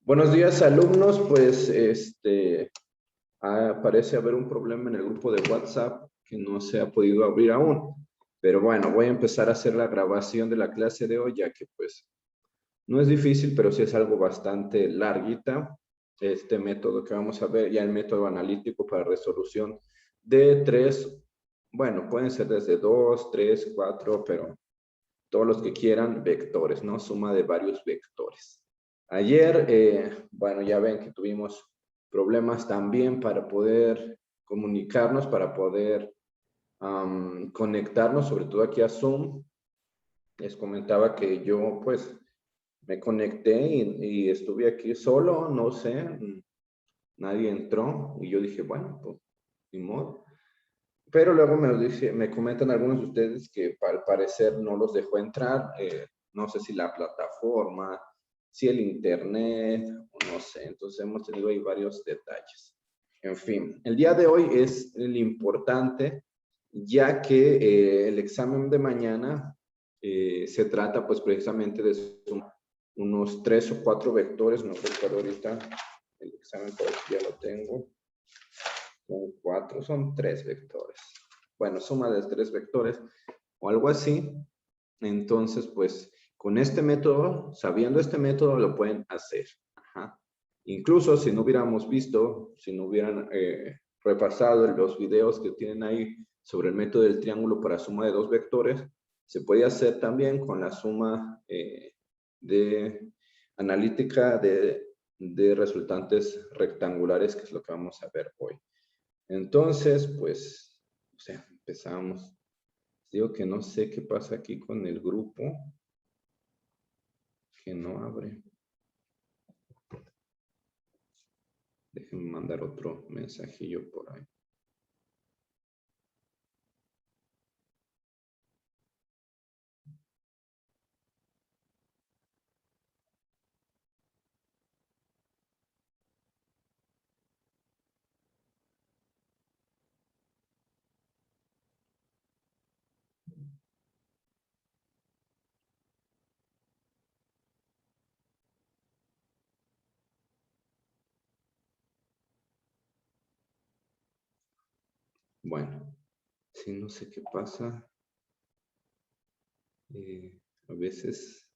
Buenos días, alumnos. Pues parece haber un problema en el grupo de WhatsApp que no se ha podido abrir aún. Pero bueno, voy a empezar a hacer la grabación de la clase de hoy, ya que pues no es difícil, pero sí es algo bastante larguita. Este método que vamos a ver, ya el método analítico para resolución de tres, bueno, pueden ser desde 2, 3, 4, pero todos los que quieran vectores, ¿no? Suma de varios vectores. Ayer, bueno, ya ven que tuvimos problemas también para poder comunicarnos, para poder conectarnos, sobre todo aquí a Zoom. Les comentaba que yo, pues, me conecté y estuve aquí solo, no sé, nadie entró. Y yo dije, bueno, pues, ni modo. Pero luego me comentan algunos de ustedes que al parecer no los dejó entrar. No sé si la plataforma, si el internet, no sé. Entonces hemos tenido ahí varios detalles. En fin, el día de hoy es el importante, ya que el examen de mañana se trata pues precisamente de unos 3 o 4 vectores. No recuerdo ahorita el examen, por aquí ya lo tengo. Son 4, son 3 vectores. Bueno, suma de 3 vectores o algo así. Entonces, pues, con este método, sabiendo este método, lo pueden hacer. Ajá. Incluso si no hubiéramos visto, si no hubieran repasado los videos que tienen ahí sobre el método del triángulo para suma de 2 vectores, se puede hacer también con la suma de analítica de resultantes rectangulares, que es lo que vamos a ver hoy. Entonces, pues, o sea, empezamos. Digo que no sé qué pasa aquí con el grupo, que no abre. Déjenme mandar otro mensajillo por ahí. Bueno, sí, no sé qué pasa. A veces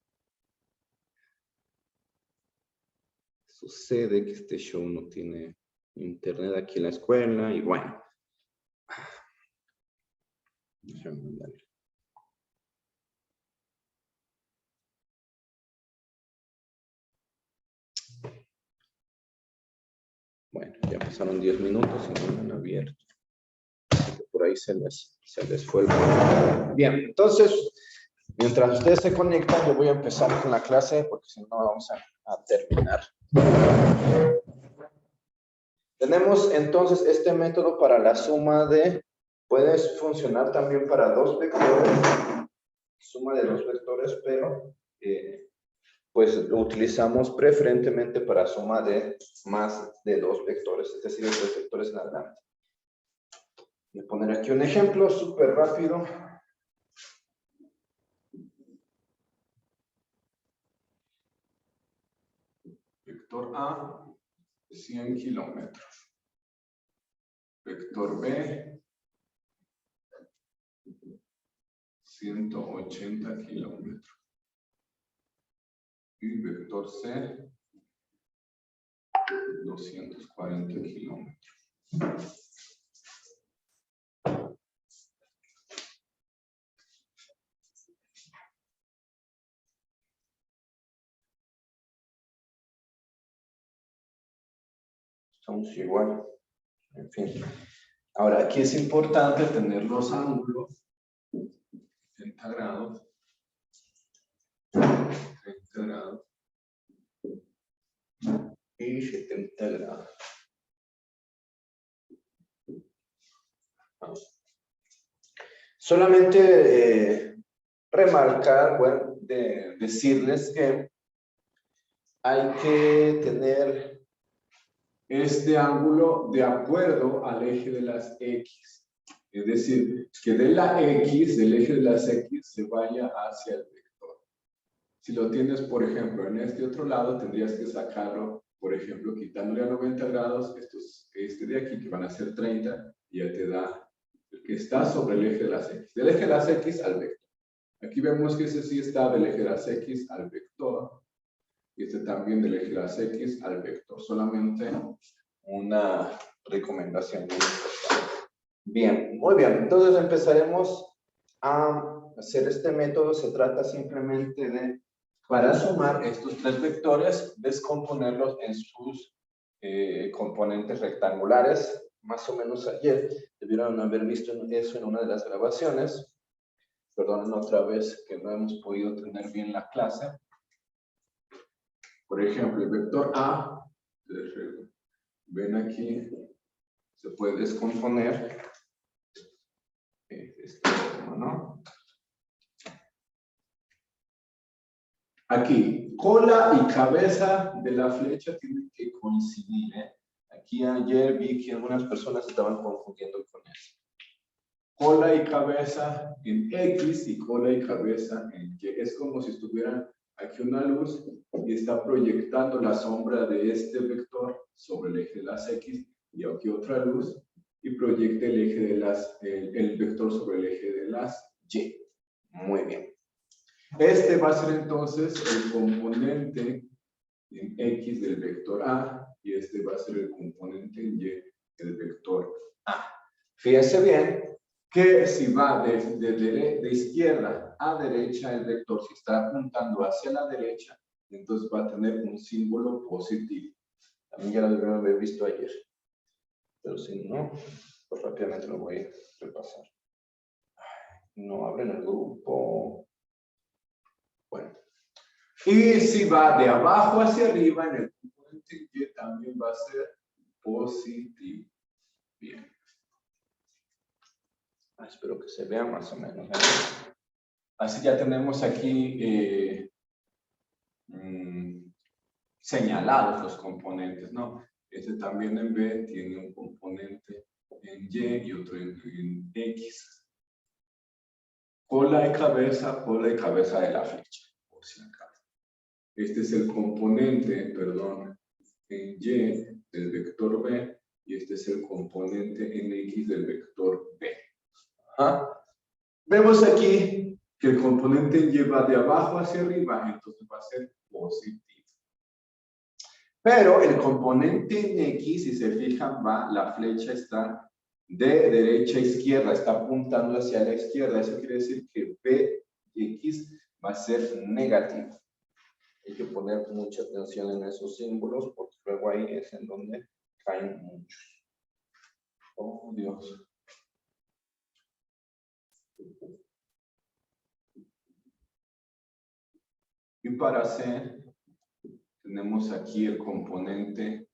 sucede que este show no tiene internet aquí en la escuela y bueno. Déjame mandarle. Bueno, ya pasaron 10 minutos y no han abierto. Por ahí se les fue el momento. Bien, entonces, mientras ustedes se conectan, yo voy a empezar con la clase porque si no vamos a terminar. Tenemos entonces este método para la suma de, puede funcionar también para 2 vectores, suma de 2 vectores, pero pues lo utilizamos preferentemente para suma de más de 2 vectores, es decir, 2 vectores en adelante. Voy a poner aquí un ejemplo súper rápido. Vector A, 100 kilómetros. Vector B, 180 kilómetros. Y vector C, 240 kilómetros. Estamos igual. En fin. Ahora, aquí es importante tener los ángulos. 30 grados. 30 grados. Y 70 grados. Solamente remarcar, bueno, decirles que hay que tener este ángulo de acuerdo al eje de las X. Es decir, que de la X, del eje de las X, se vaya hacia el vector. Si lo tienes, por ejemplo, en este otro lado, tendrías que sacarlo, por ejemplo, quitándole a 90 grados, este de aquí, que van a ser 30, y ya te da el que está sobre el eje de las X. Del eje de las X al vector. Aquí vemos que ese sí está del eje de las X al vector, y este también del eje de las X al vector. Solamente una recomendación muy importante. Bien, muy bien. Entonces empezaremos a hacer este método. Se trata simplemente de, para sumar estos tres vectores, descomponerlos en sus componentes rectangulares. Más o menos ayer debieron haber visto eso en una de las grabaciones. Perdonen otra vez que no hemos podido tener bien la clase. Por ejemplo, el vector A, ven aquí, se puede descomponer esta forma, ¿no? Aquí, cola y cabeza de la flecha tienen que coincidir, ¿eh? Aquí ayer vi que algunas personas estaban confundiendo con eso. Cola y cabeza en X y cola y cabeza en Y. Es como si estuvieran aquí una luz y está proyectando la sombra de este vector sobre el eje de las X, y aquí otra luz y proyecta el eje de el vector sobre el eje de las Y. Muy bien. Este va a ser entonces el componente en X del vector A, y este va a ser el componente en Y del vector A. Fíjense bien que si va de izquierda a derecha el vector, si está apuntando hacia la derecha, entonces va a tener un símbolo positivo. También ya lo debieron haber visto ayer. Pero si no, pues rápidamente lo voy a repasar. No abren el grupo. Bueno. Y si va de abajo hacia arriba, en el componente Y también va a ser positivo. Bien. Espero que se vea más o menos. Así ya tenemos aquí señalados los componentes, ¿no? Este también en B tiene un componente en Y otro en X. Cola y cabeza de la flecha, por si acaso. Este es el componente, perdón, en Y del vector B, y este es el componente en X del vector B. Ajá. Vemos aquí que el componente en Y va de abajo hacia arriba, entonces va a ser positivo. Pero el componente en X, si se fijan, la flecha está de derecha a izquierda, está apuntando hacia la izquierda. Eso quiere decir que B y X va a ser negativo. Hay que poner mucha atención en esos símbolos porque luego ahí es en donde caen muchos. Oh, Dios. Y para C, tenemos aquí el componente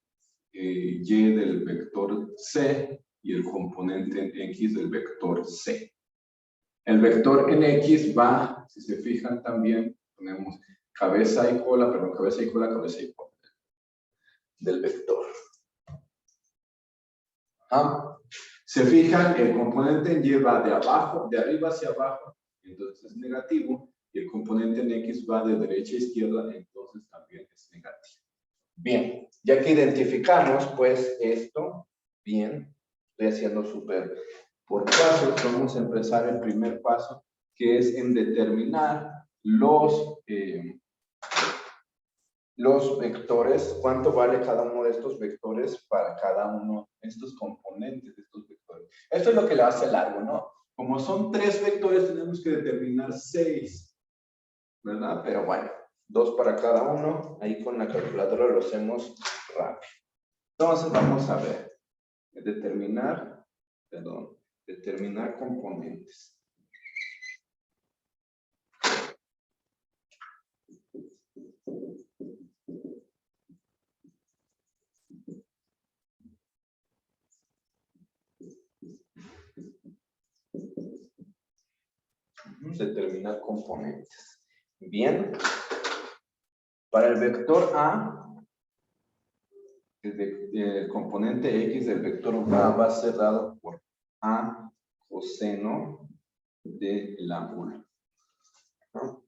Y del vector C y el componente en X del vector C. El vector en X va, si se fijan también, ponemos cabeza y cola, perdón, cabeza y cola del vector. Se fijan, el componente en Y va de abajo, de arriba hacia abajo, entonces es negativo, y el componente en X va de derecha a izquierda, entonces también es negativo. Bien, ya que identificamos pues esto, bien, estoy haciendo súper por pasos, vamos a empezar el primer paso, que es en determinar los vectores, cuánto vale cada uno de estos vectores para cada uno de estos componentes de estos vectores. Esto es lo que le hace largo, ¿no? Como son 3 vectores, tenemos que determinar 6, ¿verdad? Pero bueno, 2 para cada uno, ahí con la calculadora lo hacemos rápido. Entonces vamos a ver, determinar componentes. Determinar componentes. Bien. Para el vector A, el componente X del vector A va a ser dado por A coseno del ángulo. ¿No?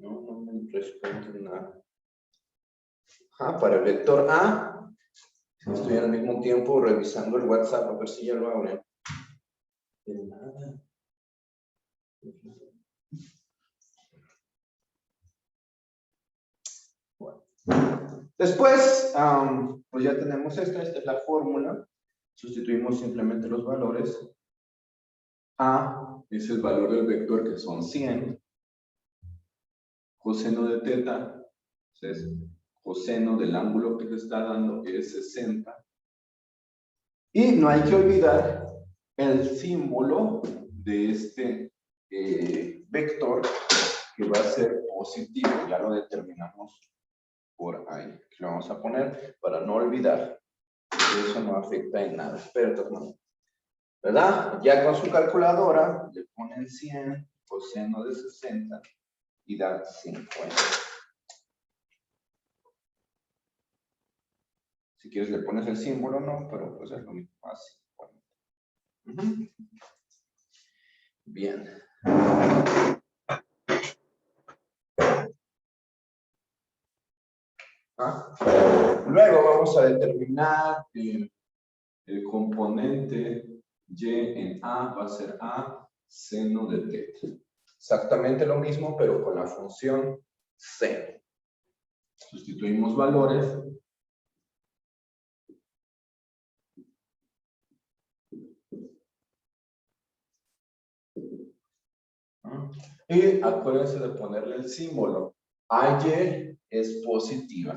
No me responde nada. Para el vector A, estoy al mismo tiempo revisando el WhatsApp a ver si ya lo abren. Nada. Bueno. Después, pues ya tenemos esta es la fórmula. Sustituimos simplemente los valores. A es el valor del vector, que son 100. Coseno de teta, es coseno del ángulo que le está dando, es 60. Y no hay que olvidar el símbolo de este vector, que va a ser positivo. Ya lo determinamos por ahí. Aquí lo vamos a poner para no olvidar. Eso no afecta en nada. Expertos, ¿no? ¿Verdad? Ya con su calculadora le ponen 100 coseno de 60 y da 50. Si quieres le pones el símbolo, no, pero pues es lo mismo. Así. Bien. Luego vamos a determinar el componente y en A va a ser A seno de teta. Exactamente lo mismo, pero con la función seno. Sustituimos valores. Y acuérdense de ponerle el símbolo. AY es positiva.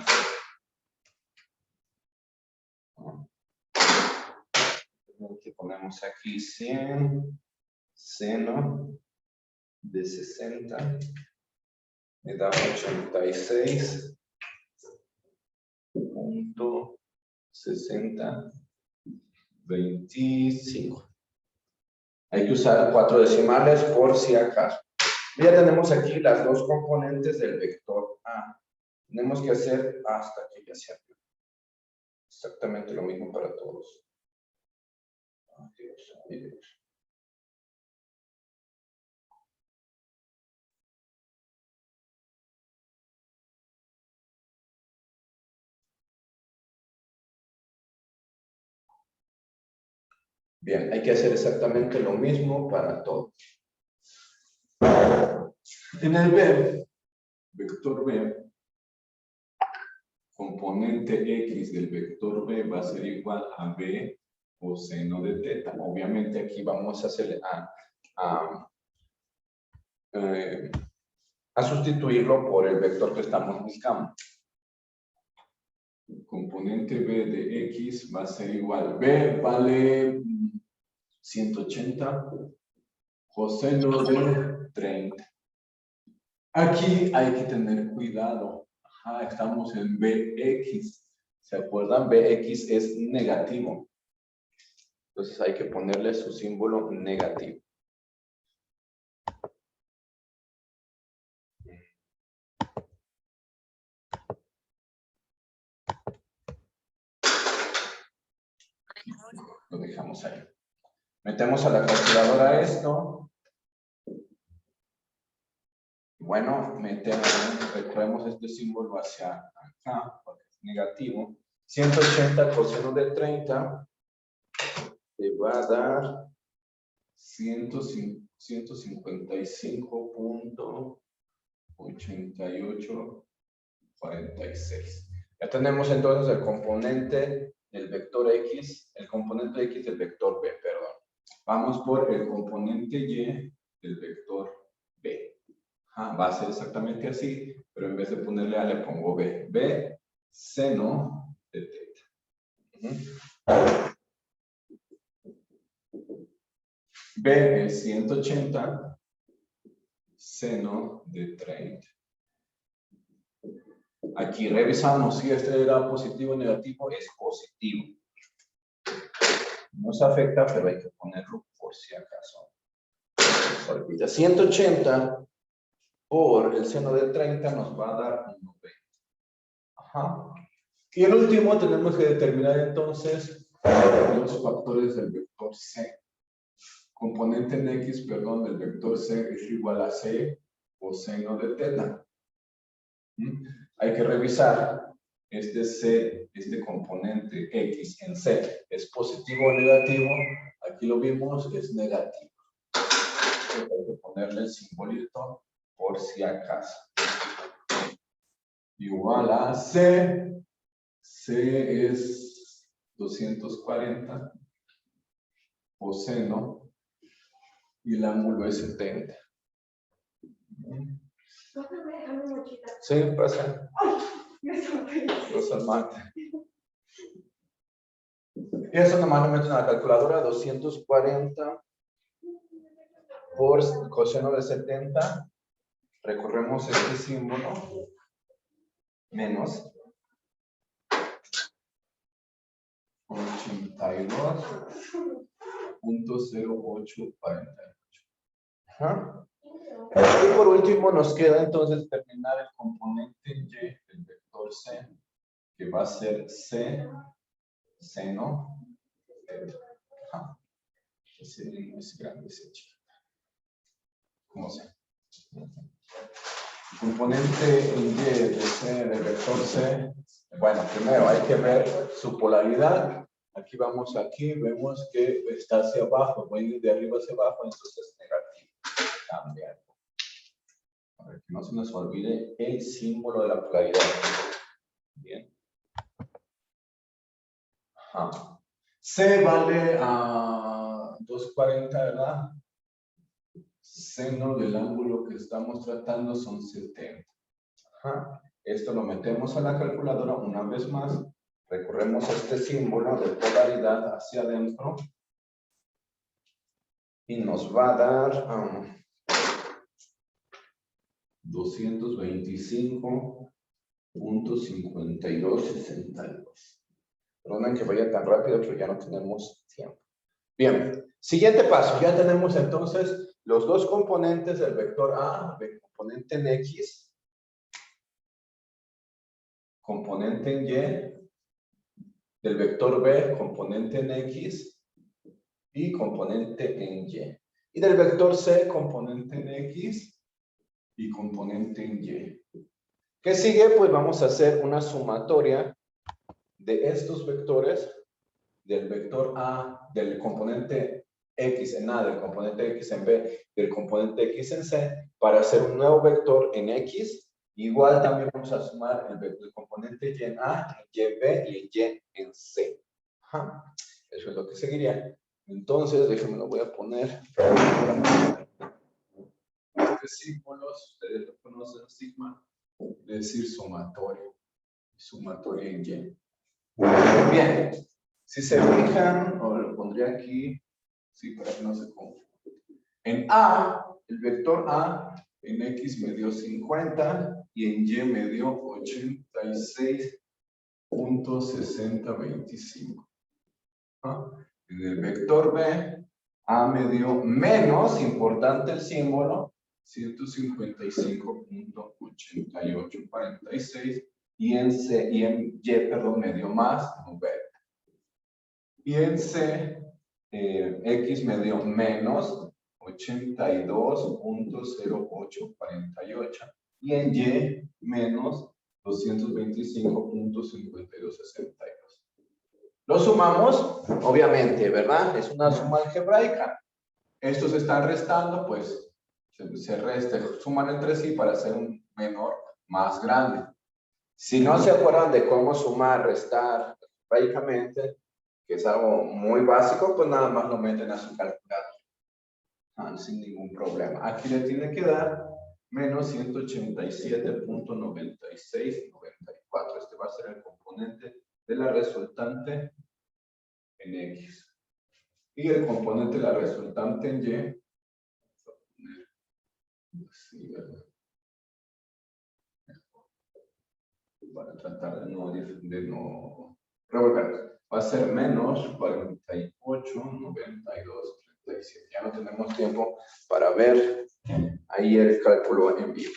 Que ponemos aquí 100 seno de 60 me da 86.6025. Hay que usar 4 decimales por si acaso. Ya tenemos aquí las dos componentes del vector A. Tenemos que hacer hasta que ya sea exactamente lo mismo para todos. Dios. Bien, hay que hacer exactamente lo mismo para todos. En el B, vector B, componente X del vector B va a ser igual a B coseno de teta. Obviamente aquí vamos a hacer a sustituirlo por el vector que estamos buscando. El componente B de X va a ser igual. B vale 180 coseno de 30. Aquí hay que tener cuidado. Estamos en Bx. ¿Se acuerdan? Bx es negativo. Entonces hay que ponerle su símbolo negativo. Lo dejamos ahí. Metemos a la calculadora esto. Bueno, traemos este símbolo hacia acá, porque es negativo. 180 coseno de 30 te va a dar 155.8846. Ya tenemos entonces el componente del vector X, el componente X del vector B, perdón. Vamos por el componente Y del vector B. Va a ser exactamente así, pero en vez de ponerle A le pongo B. B seno de teta. B es 180 seno de 30. Aquí revisamos si este era positivo o negativo. Es positivo. Nos afecta, pero hay que ponerlo por si acaso. 180 por el seno de 30 nos va a dar 1,20. Y el último tenemos que determinar entonces los factores del vector C. Componente en X, perdón, del vector C es igual a C coseno de teta. Hay que revisar este componente X en C. ¿Es positivo o negativo? Aquí lo vimos, es negativo. Hay que ponerle el simbolito por si acaso. Igual a C. C es 240 coseno y el ángulo es 70. Sí, pasa. Los almates. Y eso nomás lo meto en la calculadora, 240 por coseno de 70. Recorremos este símbolo, menos 82.0848. Y por último nos queda entonces determinar el componente Y del vector C, que va a ser C seno. Es grande, ese chico. ¿Cómo se? El componente Y de C del vector C. Bueno, primero hay que ver su polaridad. Aquí vamos, aquí vemos que está hacia abajo, voy de arriba hacia abajo, entonces negativo. Cambiar. Para que no se nos olvide el símbolo de la polaridad. Bien. Ajá. C vale a 240, ¿verdad? Seno del ángulo que estamos tratando son 70. Ajá. Esto lo metemos a la calculadora una vez más. Recorremos este símbolo de polaridad hacia adentro. Y nos va a dar 225.5262. Perdonen que vaya tan rápido, pero ya no tenemos tiempo. Bien, siguiente paso. Ya tenemos entonces los dos componentes del vector A, el componente en X, componente en Y, del vector B, componente en X y componente en Y. Y del vector C, componente en X y componente en Y. ¿Qué sigue? Pues vamos a hacer una sumatoria de estos vectores, del vector A, del componente X en A, del componente X en B, del componente X en C, para hacer un nuevo vector en X. Igual también vamos a sumar el componente Y en A, en Y en B y en Y en C. Ajá. Eso es lo que seguiría. Entonces, déjenme lo voy a poner. Este símbolo, ustedes lo conocen, sigma, es decir, sumatorio. Sumatorio en Y. Bien. Si se fijan, o lo pondré aquí, sí, para que no se confunda. En A, el vector A, en X me dio 50 y en Y me dio 86.6025. En el vector B, A me dio menos, importante el símbolo, 155.8846 y en Y, perdón, me dio más, 90. Y en C, X me dio menos 82.0848 y en Y menos 225.5262. Lo sumamos, obviamente, ¿verdad? Es una suma algebraica. Estos se están restando, pues se suman entre sí para hacer un menor más grande. Si no se acuerdan de cómo sumar, restar algebraicamente, que es algo muy básico, pues nada más lo meten a su calculadora. Sin ningún problema. Aquí le tiene que dar menos 187.9694. Este va a ser el componente de la resultante en X. Y el componente de la resultante en Y. Para tratar de no revolver. Va a ser menos 48, 92, 37. Ya no tenemos tiempo para ver ahí el cálculo en vivo.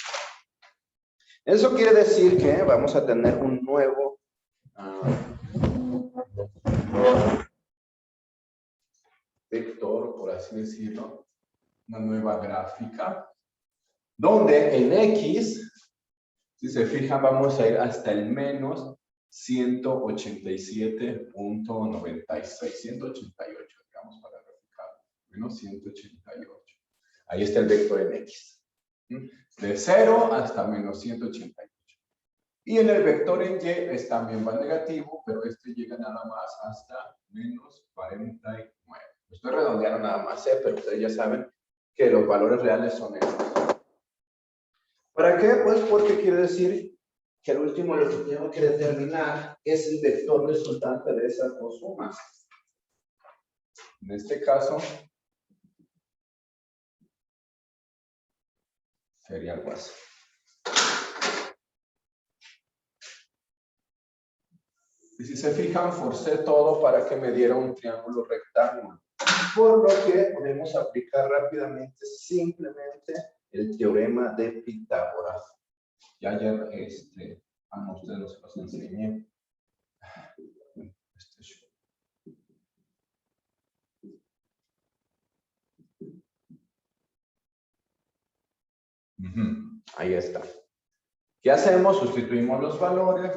Eso quiere decir que vamos a tener un nuevo vector, por así decirlo, una nueva gráfica, donde en X Si se fijan, vamos a ir hasta el menos 187.96, 188, digamos, para graficar. Menos 188. Ahí está el vector en X. De 0 hasta menos 188. Y en el vector en Y también va negativo, pero este llega nada más hasta menos 49. Estoy redondeando nada más, pero ustedes ya saben que los valores reales son estos. ¿Para qué? Pues porque quiere decir que al último lo que tengo que determinar es el vector resultante de esas dos sumas. En este caso, sería algo así. Y si se fijan, forcé todo para que me diera un triángulo rectángulo. Por lo que podemos aplicar rápidamente simplemente el teorema de Pitágoras. Ya ayer, a ustedes se los enseñé. Ahí está. ¿Qué hacemos? Sustituimos los valores.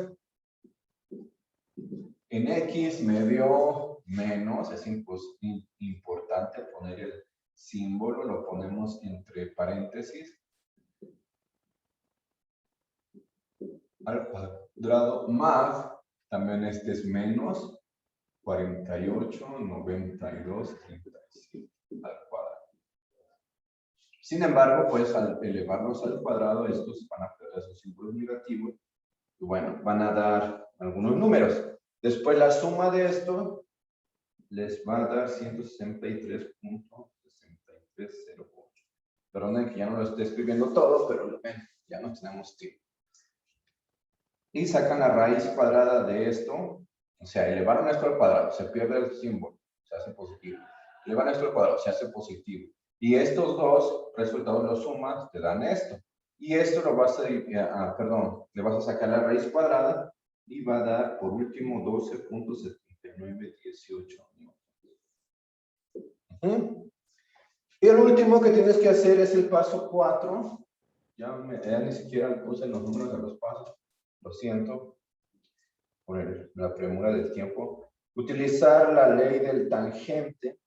En X me dio menos, es importante poner el símbolo, lo ponemos entre paréntesis. Al cuadrado más, también este es menos 48, 92, 37 al cuadrado. Sin embargo, pues al elevarlos al cuadrado, estos van a perder sus símbolos negativos. Y bueno, van a dar algunos números. Después la suma de esto les va a dar 163.6308. Perdonen que ya no lo estoy escribiendo todo, pero ya no tenemos tiempo. Y sacan la raíz cuadrada de esto. O sea, elevaron esto al cuadrado, se pierde el símbolo, se hace positivo. Elevan esto al cuadrado, se hace positivo. Y estos dos resultados los sumas, te dan esto. Y esto lo vas a, le vas a sacar la raíz cuadrada y va a dar por último 12.7918. Y el último que tienes que hacer es el paso 4. Ya ni siquiera puse los números de los pasos. Lo siento por la premura del tiempo. Utilizar la ley del tangente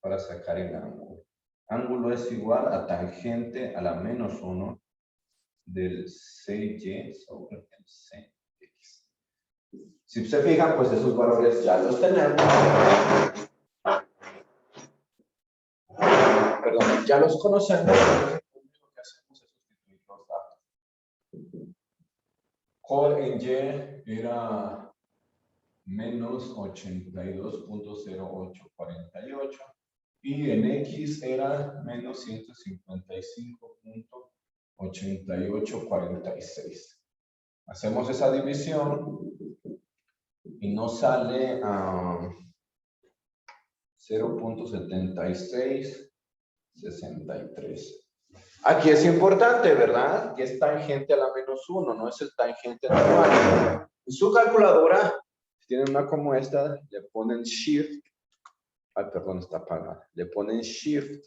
para sacar el ángulo. Ángulo es igual a tangente a la menos 1 del CY sobre el CX. Si se fijan, pues esos valores ya los tenemos. Perdón, ya los conocemos. Lo único que hacemos es sustituir los datos. J en Y era menos 82.0848 y en X era menos 155.8846. Hacemos esa división y nos sale a 0.7663. Aquí es importante, ¿verdad? Que es tangente a la menos 1, no es el tangente normal. En su calculadora, si tienen una como esta, le ponen Shift. Ay, perdón, está apagada. Le ponen Shift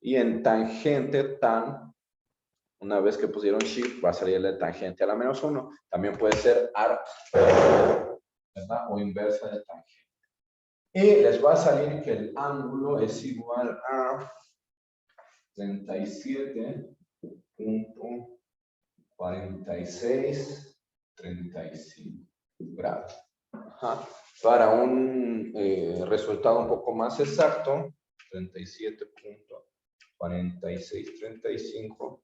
y en tangente tan, una vez que pusieron Shift, va a salir la tangente a la menos 1. También puede ser arc, ¿verdad? O inversa de tangente. Y les va a salir que el ángulo es igual a 37.4635 grados. Ajá. Para un resultado un poco más exacto, 37.4635,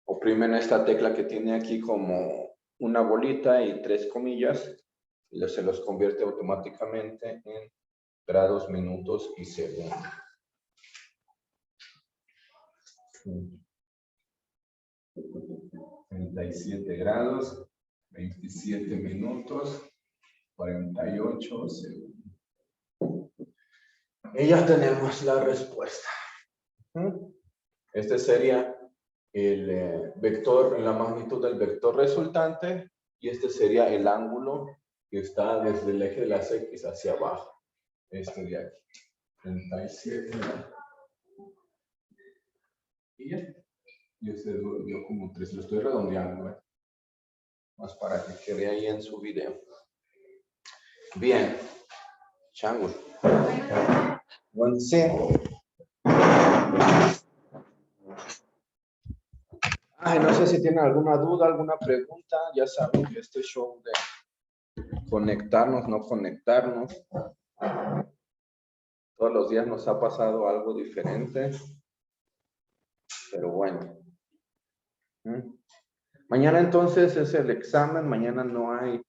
oprimen esta tecla que tiene aquí como una bolita y 3 comillas y se los convierte automáticamente en grados, minutos y segundos. 37 grados, 27 minutos, 48 segundos. Y ya tenemos la respuesta. Este sería el vector, la magnitud del vector resultante, y este sería el ángulo que está desde el eje de las X hacia abajo. Este de aquí. 37. Y ya. Y este dio como 3, lo estoy redondeando, ¿eh? Más para que quede ahí en su video. Bien. Chango. Bueno, sí. Ay, no sé si tienen alguna duda, alguna pregunta. Ya saben que este show de conectarnos, no conectarnos. Todos los días nos ha pasado algo diferente. Pero bueno. Mañana entonces es el examen. Mañana no hay,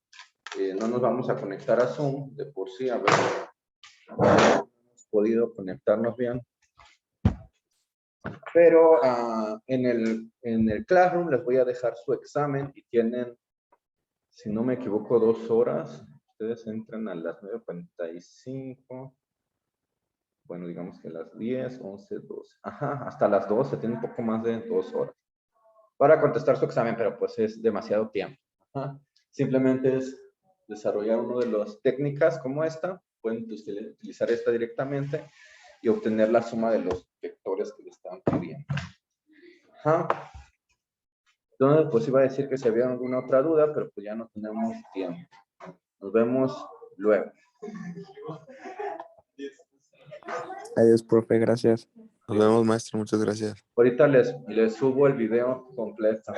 no nos vamos a conectar a Zoom. De por sí, a ver, no hemos podido conectarnos bien. Pero en el Classroom les voy a dejar su examen y tienen, si no me equivoco, 2 horas. Ustedes entran a las 9:45. Bueno, digamos que las 10, 11, 12. Ajá, hasta las 12, tiene un poco más de 2 horas para contestar su examen, pero pues es demasiado tiempo. Ajá. Simplemente es desarrollar una de las técnicas como esta. Pueden utilizar esta directamente y obtener la suma de los vectores que le están pidiendo. Ajá. Entonces, pues iba a decir que si había alguna otra duda, pero pues ya no tenemos tiempo. Nos vemos luego. Adiós, profe, gracias. Nos vemos, maestro, muchas gracias. Ahorita les subo el video completo.